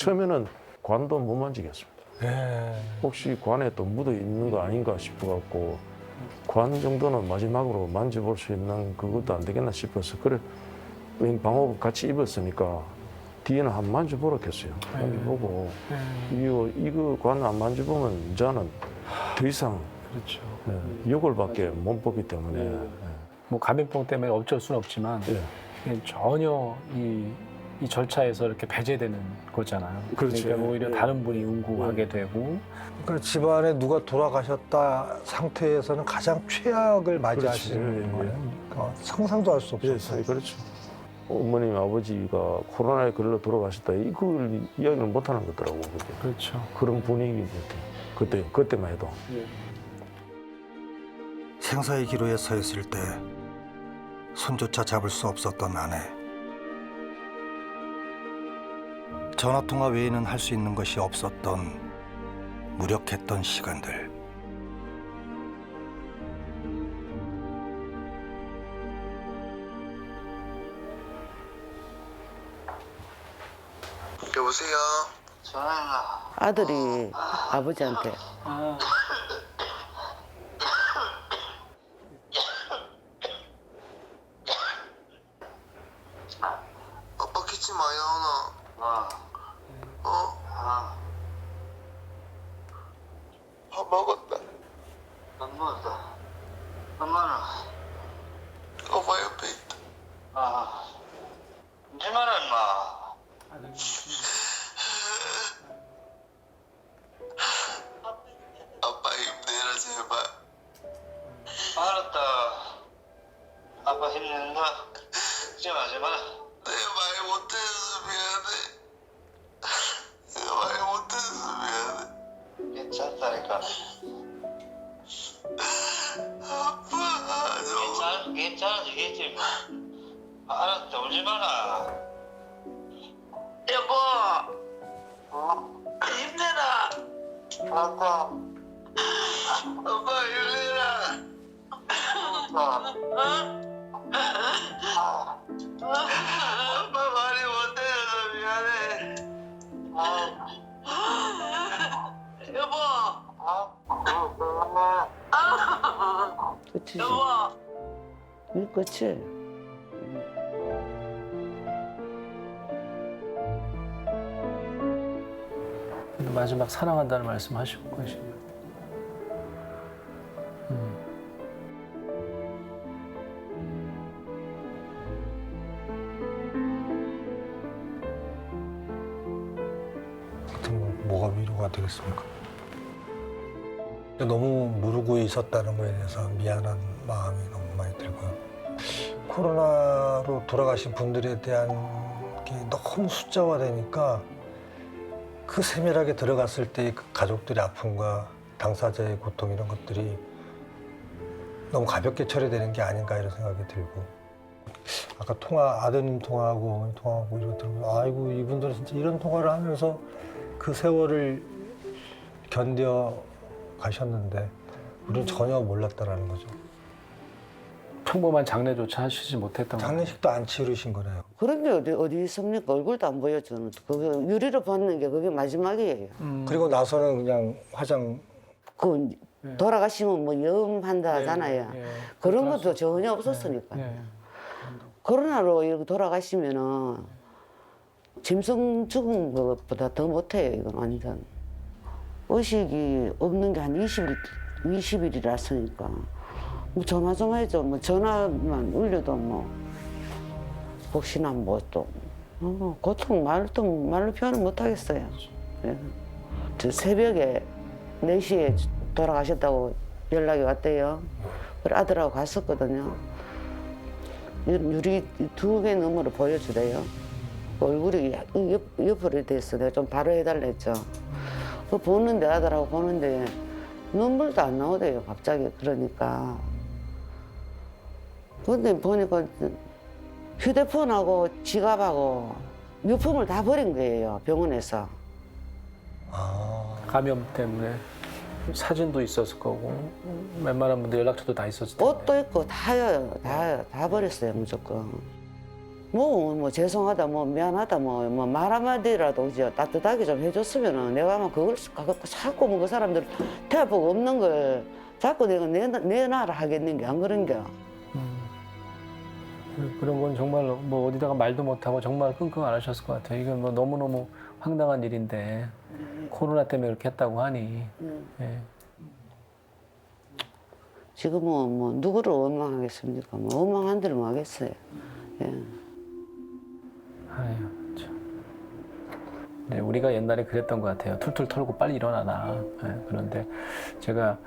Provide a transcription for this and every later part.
처음에는 관도 못 만지겠습니다. 예. 혹시 관에 또 묻어 있는 거 아닌가 싶어갖고 관 정도는 마지막으로 만져볼 수 있는 그것도 안 되겠나 싶어서 그래 방호복 같이 입었으니까 뒤에는 한 만져보라겠어요. 만져보고 이거 관 안 만져보면 이제는 더 이상 그렇죠. 욕을밖에 못 보기 때문에 뭐 감염병 때문에 어쩔 수는 없지만 예. 이게 전혀 이 절차에서 이렇게 배제되는 거잖아요. 그렇죠. 그러니까 오히려 예. 다른 분이 응고하게 되고 그러니까 집안에 누가 돌아가셨다 상태에서는 가장 최악을 맞이하시는 그렇지. 거예요. 그러니까 상상도 할 수 예, 없어요. 그렇죠. 어머님 아버지가 코로나에 걸려 돌아가셨다 이걸 이야기를 못 하는 거더라고 그때. 그렇죠. 그런 분위기인 것 같아요. 그때만 해도. 생사의 기로에 서 있을 때 손조차 잡을 수 없었던 아내. 전화통화 외에는 할 수 있는 것이 없었던 무력했던 시간들. 여보세요? 아들이 아버지한테 아빠 기침 많이 나오나? 어? 밥 먹었다. 안 먹었다. 엄마는? 엄마 옆에 있다. 네 말은 마. 아빠 힘내라 제발. 알았다. 아빠 힘낸다. 걱정하지 마라. 내가 말 못해서 미안해. 내가 말 못해서 미안해. 괜찮다니까. 아빠 저 괜찮아지겠지 뭐. 알았다. 울지 마라. 여보 힘내라. 알았다. 아빠 힘내라. 아빠 말이 못해서 미안해. 여보 그치 여보. 그치 마지막 사랑한다는 말씀하시고 계시네요. 같은 뭐가 위로가 되겠습니까? 너무 무르고 있었다는 거에 대해서 미안한 마음이 너무 많이 들고요. 코로나로 돌아가신 분들에 대한 게 너무 숫자화되니까 그 세밀하게 들어갔을 때 그 가족들의 아픔과 당사자의 고통 이런 것들이 너무 가볍게 처리되는 게 아닌가 이런 생각이 들고 아까 아드님 통화하고 어머니 통화하고 이런 거 들으면 아이고 이분들은 진짜 이런 통화를 하면서 그 세월을 견뎌 가셨는데 우리는 전혀 몰랐다라는 거죠. 평범한 장례조차 하시지 못했던 거예요. 장례식도 안 치르신 거네요. 그런 게 어디 있습니까? 얼굴도 안 보여주는 그게 유리로 받는 게 그게 마지막이에요. 그리고 나서는 그냥 화장 그 돌아가시면 뭐 염한다 하잖아요. 예. 그런 것도 전혀 없었으니까. 예. 코로나로 이렇게 돌아가시면은 짐승 죽은 것보다 더 못해요. 이건 완전 의식이 없는 게 한 20일이라서니까 뭐 전화 좀 해줘. 뭐 전화만 울려도 뭐 혹시나 뭐 또 고통 말로 표현을 못 하겠어요. 예. 저 새벽에 4시에 돌아가셨다고 연락이 왔대요. 그래 아들하고 갔었거든요. 유리 2개 너머로 보여주래요. 얼굴이 옆으로 돼서 내가 좀 바로 해달라 했죠. 그 보는데 아들하고 보는데 눈물도 안 나오대요. 갑자기 그러니까. 근데 보니까 휴대폰하고 지갑하고 유품을 다 버린 거예요. 병원에서. 감염 때문에 사진도 있었을 거고 웬만한 분들 연락처도 다 있었을 텐데. 옷도 있고 다요. 다 버렸어요 무조건. 뭐 죄송하다, 뭐 미안하다, 뭐 말 한마디라도 이제 따뜻하게 좀 해줬으면은 내가 아마 그걸 자꾸 뭐 그 사람들 대화법 없는 걸 자꾸 내가 내놔라 하겠는 게 안 그런 게. 그런 건 정말 뭐 어디다가 말도 못하고 정말 끙끙 앓으셨을 것 같아요. 이건 뭐 너무너무 황당한 일인데 코로나 때문에 그렇게 했다고 하니. 예. 지금은 뭐 누구를 원망하겠습니까? 뭐 원망한 대로 뭐 하겠어요. 예. 아유, 참. 네, 우리가 옛날에 그랬던 것 같아요. 툴툴 털고 빨리 일어나라. 예, 그런데 제가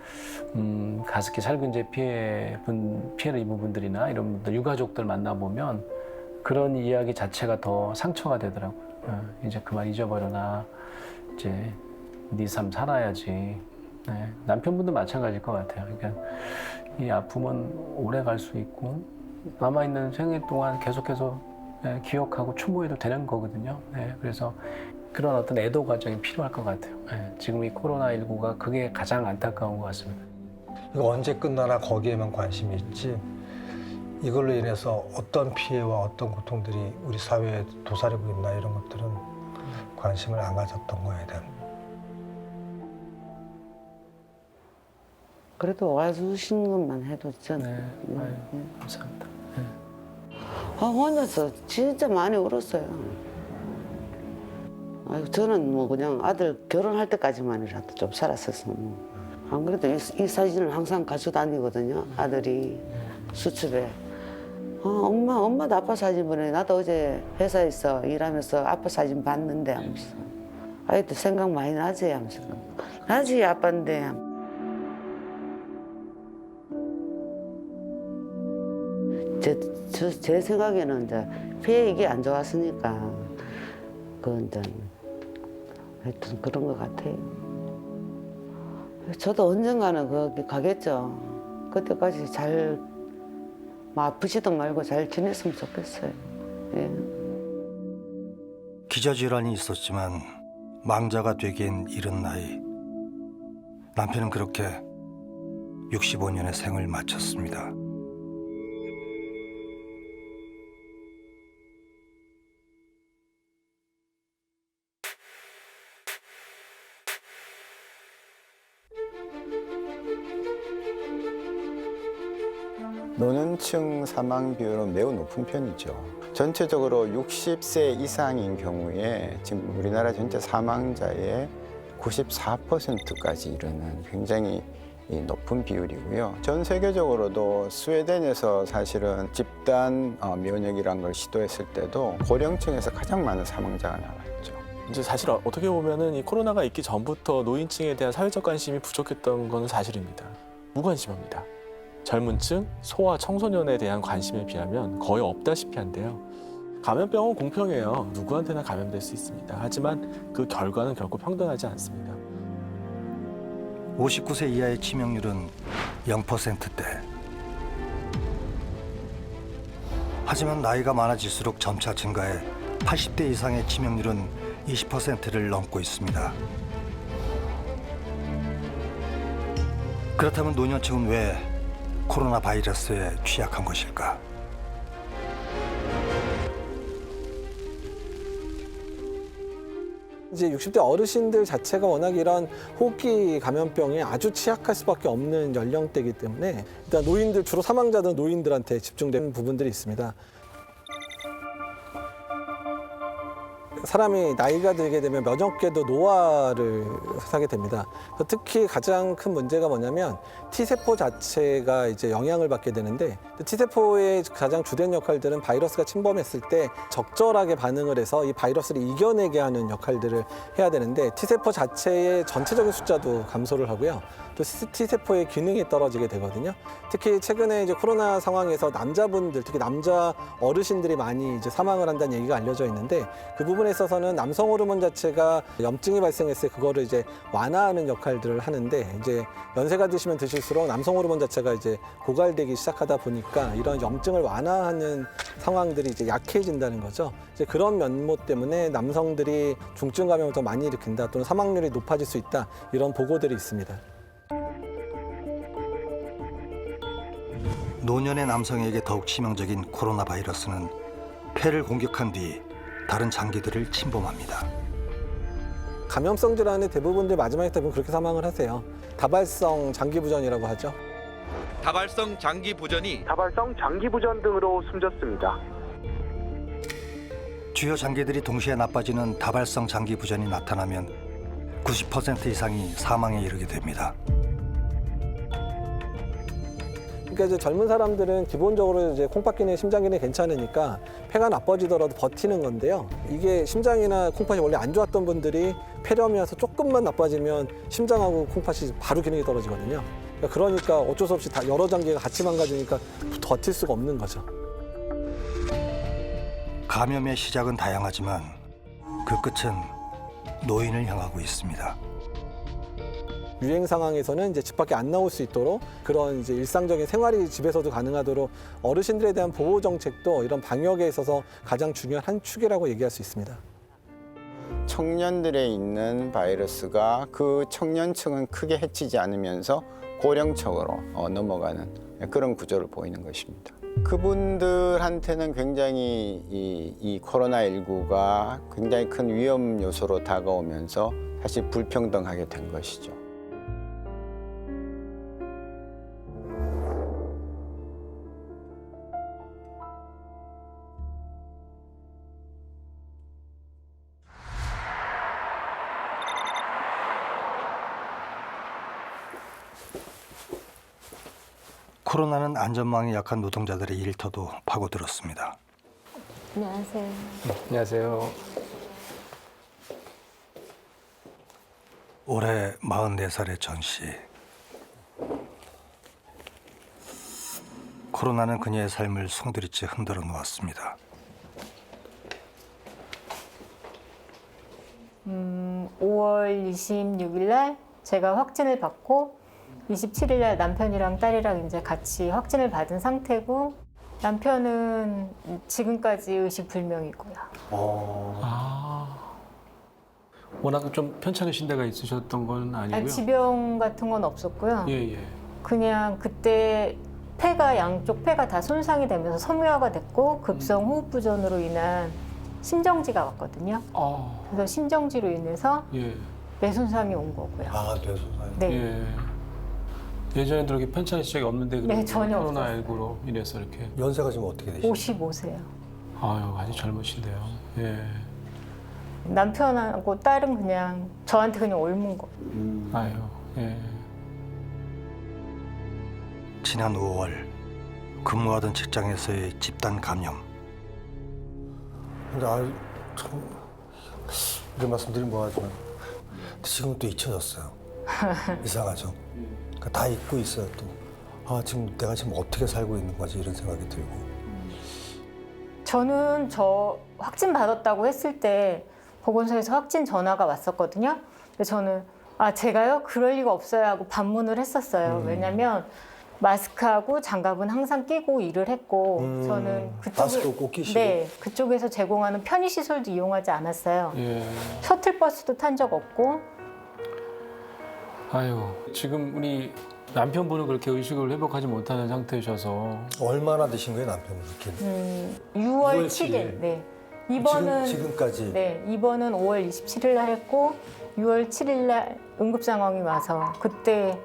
가습기 살균제 피해를 입은 분들이나 이런 분들, 유가족들 만나보면 그런 이야기 자체가 더 상처가 되더라고요. 이제 그만 잊어버려라. 이제 네 삶 살아야지. 네, 남편분도 마찬가지일 것 같아요. 그러니까 이 아픔은 오래 갈 수 있고 남아있는 생애 동안 계속해서 기억하고 추모해도 되는 거거든요. 네, 그래서 그런 어떤 애도 과정이 필요할 것 같아요. 네, 지금 이 코로나19가 그게 가장 안타까운 것 같습니다. 이거 언제 끝나나 거기에만 관심이 있지 이걸로 인해서 어떤 피해와 어떤 고통들이 우리 사회에 도사리고 있나 이런 것들은 관심을 안 가졌던 거에 대한. 그래도 와주신 것만 해도 저는. 네, 아유, 감사합니다. 아, 혼자서 진짜 많이 울었어요. 아유, 저는 뭐 그냥 아들 결혼할 때까지만이라도 좀 살았었어. 안 그래도 이 사진을 항상 가지고 다니거든요. 아들이 수첩에. 엄마도 아빠 사진 보내. 나도 어제 회사에서 일하면서 아빠 사진 봤는데 하면서. 아이도 생각 많이 나지 하면서. 나지 아빠인데. 제 생각에는 이제 폐에 이게 안 좋았으니까 그 이제 하여튼 그런 것 같아요. 저도 언젠가는 거기 가겠죠. 그때까지 잘 뭐 아프지도 말고 잘 지냈으면 좋겠어요. 예. 기저질환이 있었지만 망자가 되기엔 이른 나이. 남편은 그렇게 65년의 생을 마쳤습니다. 노년층 사망 비율은 매우 높은 편이죠. 전체적으로 60세 이상인 경우에 지금 우리나라 전체 사망자의 94%까지 이르는 굉장히 높은 비율이고요. 전 세계적으로도 스웨덴에서 사실은 집단 면역이라는 걸 시도했을 때도 고령층에서 가장 많은 사망자가 나왔죠. 이제 사실 어떻게 보면은 이 코로나가 있기 전부터 노인층에 대한 사회적 관심이 부족했던 건 사실입니다. 무관심합니다. 젊은 층, 소아, 청소년에 대한 관심에 비하면 거의 없다시피 한데요. 감염병은 공평해요. 누구한테나 감염될 수 있습니다. 하지만 그 결과는 결코 평등하지 않습니다. 59세 이하의 치명률은 0%대. 하지만 나이가 많아질수록 점차 증가해 80대 이상의 치명률은 20%를 넘고 있습니다. 그렇다면 노년층은 왜 코로나 바이러스에 취약한 것일까? 이제 60대 어르신들 자체가 워낙 이런 호흡기 감염병에 아주 취약할 수밖에 없는 연령대이기 때문에 일단 노인들, 주로 사망자들은 노인들한테 집중되는 부분들이 있습니다. 사람이 나이가 들게 되면 면역계도 노화를 하게 됩니다. 특히 가장 큰 문제가 뭐냐면 T세포 자체가 이제 영향을 받게 되는데 T세포의 가장 주된 역할들은 바이러스가 침범했을 때 적절하게 반응을 해서 이 바이러스를 이겨내게 하는 역할들을 해야 되는데 T세포 자체의 전체적인 숫자도 감소를 하고요. 또 T세포의 기능이 떨어지게 되거든요. 특히 최근에 이제 코로나 상황에서 남자분들, 특히 남자 어르신들이 많이 이제 사망을 한다는 얘기가 알려져 있는데 그 부분에 있어서는 남성 호르몬 자체가 염증이 발생했을 때 그거를 이제 완화하는 역할들을 하는데 이제 연세가 드시면 드실수록 남성 호르몬 자체가 이제 고갈되기 시작하다 보니까 이런 염증을 완화하는 상황들이 이제 약해진다는 거죠. 이제 그런 면모 때문에 남성들이 중증 감염을 더 많이 일으킨다 또는 사망률이 높아질 수 있다 이런 보고들이 있습니다. 노년의 남성에게 더욱 치명적인 코로나 바이러스는 폐를 공격한 뒤 다른 장기들을 침범합니다. 감염성 질환의 대부분들 마지막에 대부분 그렇게 사망을 하세요. 다발성 장기부전이라고 하죠. 다발성 장기 부전이 다발성 장기부전 등으로 숨졌습니다. 주요 장기들이 동시에 나빠지는 다발성 장기 부전이 나타나면 90% 이상이 사망에 이르게 됩니다. 그러니까 이제 젊은 사람들은 기본적으로 이제 콩팥기능, 심장기능이 괜찮으니까 폐가 나빠지더라도 버티는 건데요. 이게 심장이나 콩팥이 원래 안 좋았던 분들이 폐렴이 와서 조금만 나빠지면 심장하고 콩팥이 바로 기능이 떨어지거든요. 그러니까 어쩔 수 없이 다 여러 장기가 같이 망가지니까 버틸 수가 없는 거죠. 감염의 시작은 다양하지만 그 끝은 노인을 향하고 있습니다. 유행 상황에서는 이제 집 밖에 안 나올 수 있도록 그런 이제 일상적인 생활이 집에서도 가능하도록 어르신들에 대한 보호 정책도 이런 방역에 있어서 가장 중요한 한 축이라고 얘기할 수 있습니다. 청년들에 있는 바이러스가 그 청년층은 크게 해치지 않으면서 고령층으로 넘어가는 그런 구조를 보이는 것입니다. 그분들한테는 굉장히 이 코로나19가 굉장히 큰 위험 요소로 다가오면서 사실 불평등하게 된 것이죠. 코로나는 안전망이 약한 노동자들의 일터도 파고들었습니다. 안녕하세요. 안녕하세요. 올해 44살의 전 씨. 코로나는 그녀의 삶을 송두리째 흔들어 놓았습니다. 5월 26일 날 제가 확진을 받고 27일 날 남편이랑 딸이랑 이제 같이 확진을 받은 상태고 남편은 지금까지 의식불명이고요. 워낙 좀 편찮으신 데가 있으셨던 건 아니고요. 지병 같은 건 없었고요. 예. 그냥 그때 양쪽 폐가 다 손상이 되면서 섬유화가 됐고 급성 호흡부전으로 인한 심정지가 왔거든요. 그래서 심정지로 인해서 예. 뇌손상이 온 거고요. 뇌손상. 네. 예. 예전에도 이렇게 편찮으신 적이 없는데 네, 전혀 코로나19로 인해서 이렇게. 연세가 지금 어떻게 되시죠? 55세요. 아유, 아주 젊으신데요. 예. 남편하고 딸은 그냥 저한테 그냥 옮은 거. 아유, 예. 지난 5월 근무하던 직장에서의 집단 감염. 근데 참 이런 말씀드리면 뭐하지만 지금 또 잊혀졌어요. 이상하죠. 그러니까 다 잊고 있어요 또. 지금 내가 지금 어떻게 살고 있는 거지 이런 생각이 들고. 저는 확진 받았다고 했을 때 보건소에서 확진 전화가 왔었거든요. 근데 저는 제가요? 그럴 리가 없어요 하고 반문을 했었어요. 왜냐면 마스크하고 장갑은 항상 끼고 일을 했고 저는 마스크 꼭 끼시고. 네, 그쪽에서 제공하는 편의시설도 이용하지 않았어요. 예. 셔틀버스도 탄 적 없고. 아유, 지금 우리 남편분은 그렇게 의식을 회복하지 못하는 상태셔서. 얼마나 되신 거예요 남편분 이렇게? 6월 7일. 네. 입원은 지금까지. 네, 입원은 5월 27일 날 했고 6월 7일 날 응급 상황이 와서 그때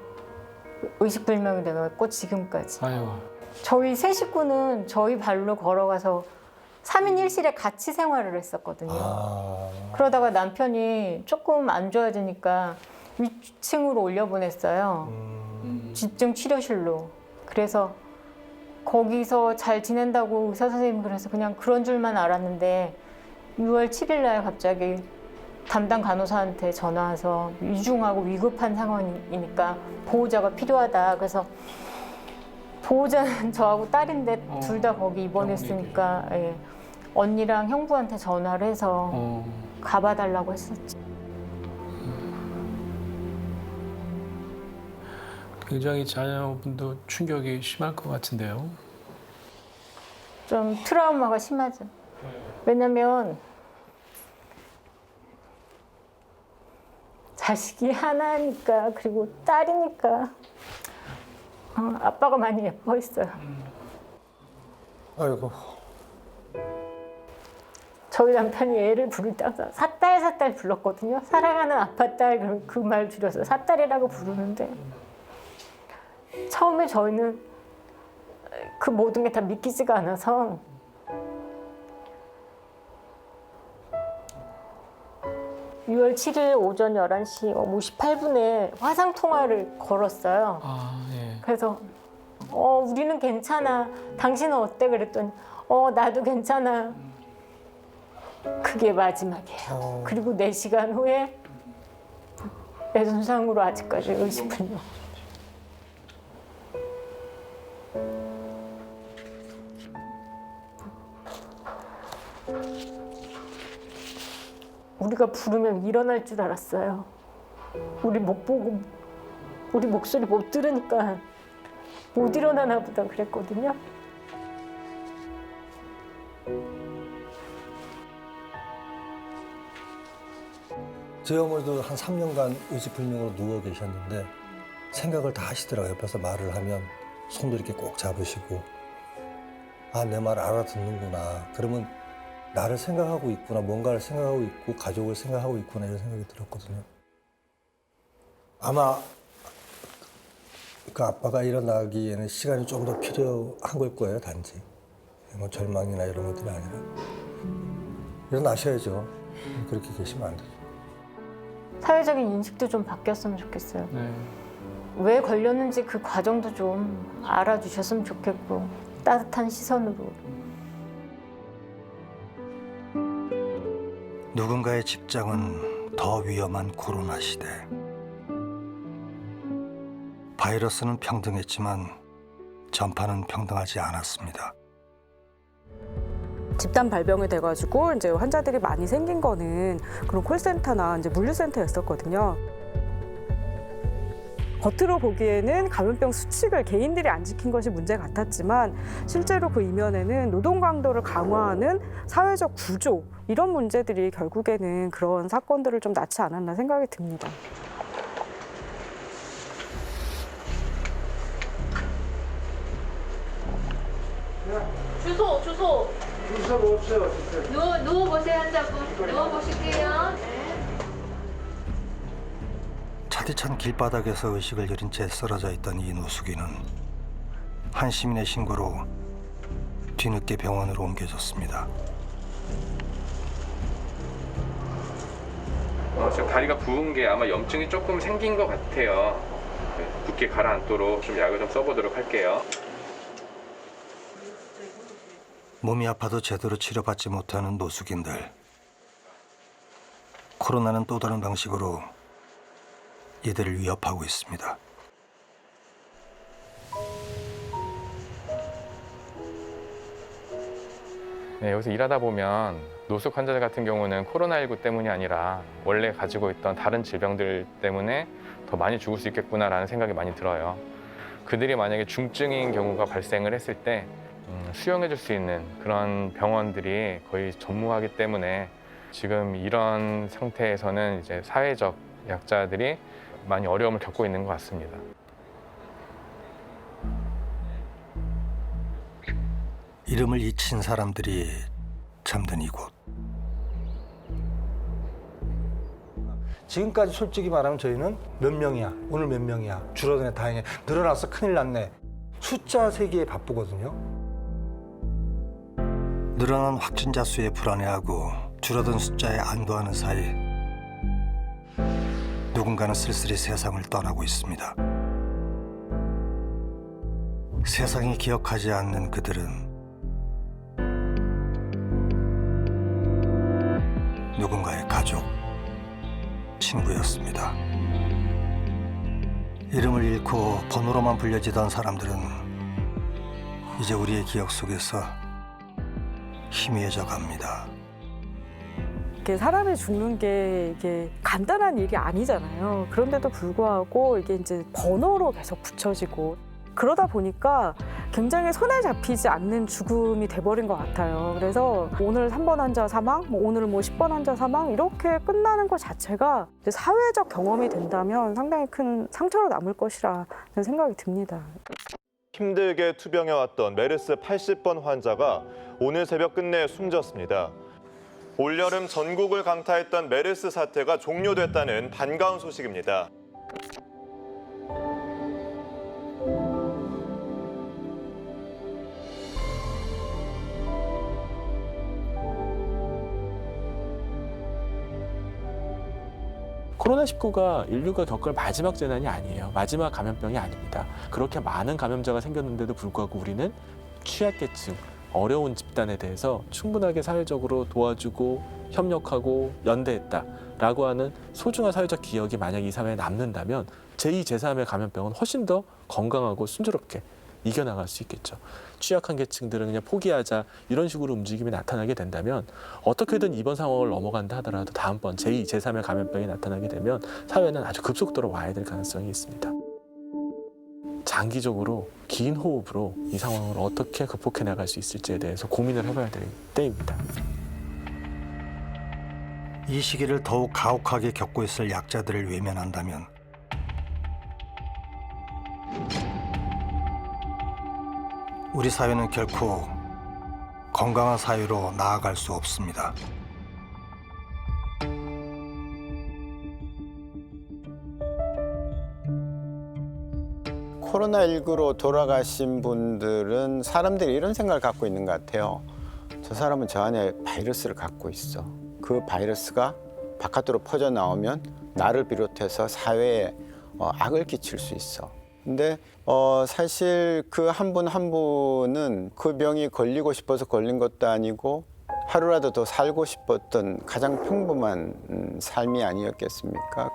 의식불명이 돼갖고 지금까지. 아유. 저희 세 식구는 저희 발로 걸어가서 3인 1실에 같이 생활을 했었거든요. 그러다가 남편이 조금 안 좋아지니까 위층으로 올려보냈어요. 집중 치료실로. 그래서 거기서 잘 지낸다고 의사 선생님이 그래서 그냥 그런 줄만 알았는데 6월 7일 날 갑자기 담당 간호사한테 전화 와서 위중하고 위급한 상황이니까 보호자가 필요하다. 그래서 보호자는 저하고 딸인데 둘 다 거기 입원했으니까 예, 언니랑 형부한테 전화를 해서 가봐달라고 했었지. 굉장히 자녀분도 충격이 심할 것 같은데요. 좀 트라우마가 심하죠. 왜냐면 자식이 하나니까 그리고 딸이니까 아빠가 많이 예뻐했어요. 아이고. 저희 남편이 애를 부를 때 항상 사딸 불렀거든요. 사랑하는 아빠딸 그 말 줄여서 사딸이라고 부르는데 처음에 저희는 그 모든 게 다 믿기지가 않아서 (6월 7일) 오전 11시 58분에 화상통화를 걸었어요. 그래서 우리는 괜찮아. 당신은 어때? 그랬더니 나도 괜찮아. 그게 마지막이에요. 그리고 4시간 후에 뇌 손상으로 아직까지 의식불명. 우리가 부르면 일어날 줄 알았어요. 우리 못 보고 우리 목소리 못 들으니까 못 일어나나 보다 그랬거든요. 저희 어머니도 한 3년간 의식불명으로 누워 계셨는데 생각을 다 하시더라고요. 옆에서 말을 하면 손도 이렇게 꼭 잡으시고 내 말 알아듣는구나. 그러면 나를 생각하고 있구나. 뭔가를 생각하고 있고 가족을 생각하고 있구나 이런 생각이 들었거든요. 아마 그 아빠가 일어나기에는 시간이 좀 더 필요한 걸 거예요. 단지 뭐 절망이나 이런 것들이 아니라 일어나셔야죠. 그렇게 계시면 안 되죠. 사회적인 인식도 좀 바뀌었으면 좋겠어요. 왜 걸렸는지 그 과정도 좀 알아주셨으면 좋겠고 따뜻한 시선으로. 누군가의 직장은 더 위험한 코로나 시대. 바이러스는 평등했지만 전파는 평등하지 않았습니다. 집단 발병이 돼가지고 이제 환자들이 많이 생긴 거는 그런 콜센터나 이제 물류센터였었거든요. 겉으로 보기에는 감염병 수칙을 개인들이 안 지킨 것이 문제 같았지만 실제로 그 이면에는 노동 강도를 강화하는 사회적 구조 이런 문제들이 결국에는 그런 사건들을 좀 낳지 않았나 생각이 듭니다. 주소 주소가 없어요. 누워보세요. 환자분 누워보실게요. 차디찬 길바닥에서 의식을 잃은 채 쓰러져 있던 이 노숙인은 한 시민의 신고로 뒤늦게 병원으로 옮겨졌습니다. 지금 다리가 부은 게 아마 염증이 조금 생긴 것 같아요. 붓기 가라앉도록 좀 약을 좀 써보도록 할게요. 몸이 아파도 제대로 치료받지 못하는 노숙인들. 코로나는 또 다른 방식으로 이들을 위협하고 있습니다. 네, 여기서 일하다 보면 노숙 환자들 같은 경우는 코로나19 때문이 아니라 원래 가지고 있던 다른 질병들 때문에 더 많이 죽을 수 있겠구나라는 생각이 많이 들어요. 그들이 만약에 중증인 경우가 발생을 했을 때 수용해 줄 수 있는 그런 병원들이 거의 전무하기 때문에 지금 이런 상태에서는 이제 사회적 약자들이 많이 어려움을 겪고 있는 것 같습니다. 이름을 잊힌 사람들이 잠든 이곳. 지금까지 솔직히 말하면 저희는 몇 명이야, 오늘 몇 명이야, 줄어드네, 다행이야, 늘어나서 큰일 났네. 숫자 세기에 바쁘거든요. 늘어난 확진자 수에 불안해하고 줄어든 숫자에 안도하는 사이 누군가는 쓸쓸히 세상을 떠나고 있습니다. 세상이 기억하지 않는 그들은 누군가의 가족, 친구였습니다. 이름을 잃고 번호로만 불려지던 사람들은 이제 우리의 기억 속에서 희미해져 갑니다. 사람이 죽는 게 이게 간단한 일이 아니잖아요. 그런데도 불구하고 이게 이제 번호로 계속 붙여지고 그러다 보니까 굉장히 손에 잡히지 않는 죽음이 돼버린 것 같아요. 그래서 오늘 3번 환자 사망, 오늘 10번 환자 사망 이렇게 끝나는 것 자체가 이제 사회적 경험이 된다면 상당히 큰 상처로 남을 것이라는 생각이 듭니다. 힘들게 투병해왔던 메르스 80번 환자가 오늘 새벽 끝내 숨졌습니다. 올여름 전국을 강타했던 메르스 사태가 종료됐다는 반가운 소식입니다. 코로나19가 인류가 겪을 마지막 재난이 아니에요. 마지막 감염병이 아닙니다. 그렇게 많은 감염자가 생겼는데도 불구하고 우리는 취약계층, 어려운 집단에 대해서 충분하게 사회적으로 도와주고 협력하고 연대했다라고 하는 소중한 사회적 기억이 만약 이 사회에 남는다면 제2, 제3의 감염병은 훨씬 더 건강하고 순조롭게 이겨나갈 수 있겠죠. 취약한 계층들은 그냥 포기하자 이런 식으로 움직임이 나타나게 된다면 어떻게든 이번 상황을 넘어간다 하더라도 다음번 제2, 제3의 감염병이 나타나게 되면 사회는 아주 급속도로 와야 될 가능성이 있습니다. 장기적으로 긴 호흡으로 이 상황을 어떻게 극복해 나갈 수 있을지에 대해서 고민을 해봐야 될 때입니다. 이 시기를 더욱 가혹하게 겪고 있을 약자들을 외면한다면 우리 사회는 결코 건강한 사회로 나아갈 수 없습니다. 코로나19로 돌아가신 분들은 사람들이 이런 생각을 갖고 있는 것 같아요. 저 사람은 저 안에 바이러스를 갖고 있어. 그 바이러스가 바깥으로 퍼져나오면 나를 비롯해서 사회에 악을 끼칠 수 있어. 근데 사실 그 한 분 한 분은 그 병이 걸리고 싶어서 걸린 것도 아니고 하루라도 더 살고 싶었던 가장 평범한 삶이 아니었겠습니까?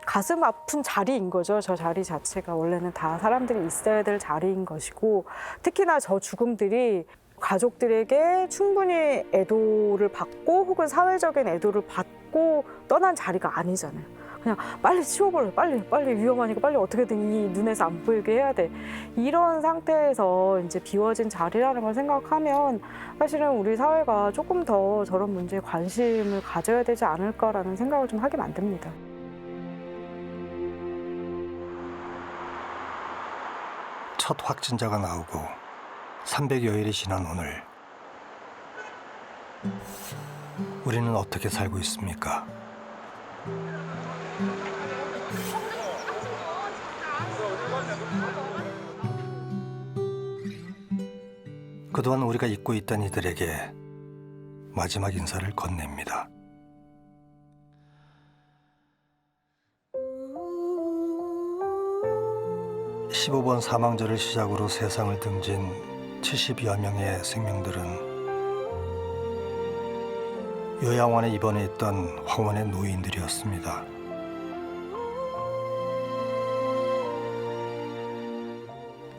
가슴 아픈 자리인 거죠. 저 자리 자체가 원래는 다 사람들이 있어야 될 자리인 것이고, 특히나 저 죽음들이 가족들에게 충분히 애도를 받고 혹은 사회적인 애도를 받고 떠난 자리가 아니잖아요. 그냥 빨리 치워버려, 빨리 위험하니까 빨리 어떻게든 이 눈에서 안 보이게 해야 돼. 이런 상태에서 이제 비워진 자리라는 걸 생각하면 사실은 우리 사회가 조금 더 저런 문제에 관심을 가져야 되지 않을까라는 생각을 좀 하게 만듭니다. 첫 확진자가 나오고 300여일이 지난 오늘 우리는 어떻게 살고 있습니까? 그동안 우리가 잊고 있던 이들에게 마지막 인사를 건넵니다. 15번 사망절을 시작으로 세상을 등진 70여 명의 생명들은 요양원에 입원해 있던 황혼의 노인들이었습니다.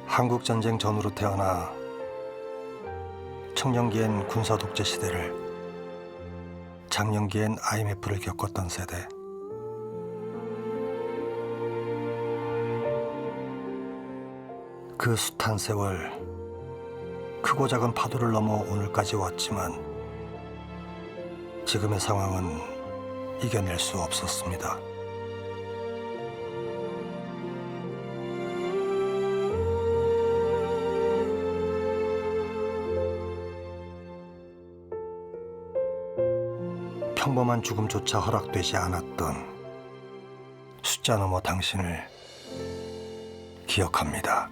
한국전쟁 전후로 태어나 청년기엔 군사독재 시대를, 장년기엔 IMF를 겪었던 세대. 그 숱한 세월, 크고 작은 파도를 넘어 오늘까지 왔지만 지금의 상황은 이겨낼 수 없었습니다. 평범한 죽음조차 허락되지 않았던 숫자 넘어 당신을 기억합니다.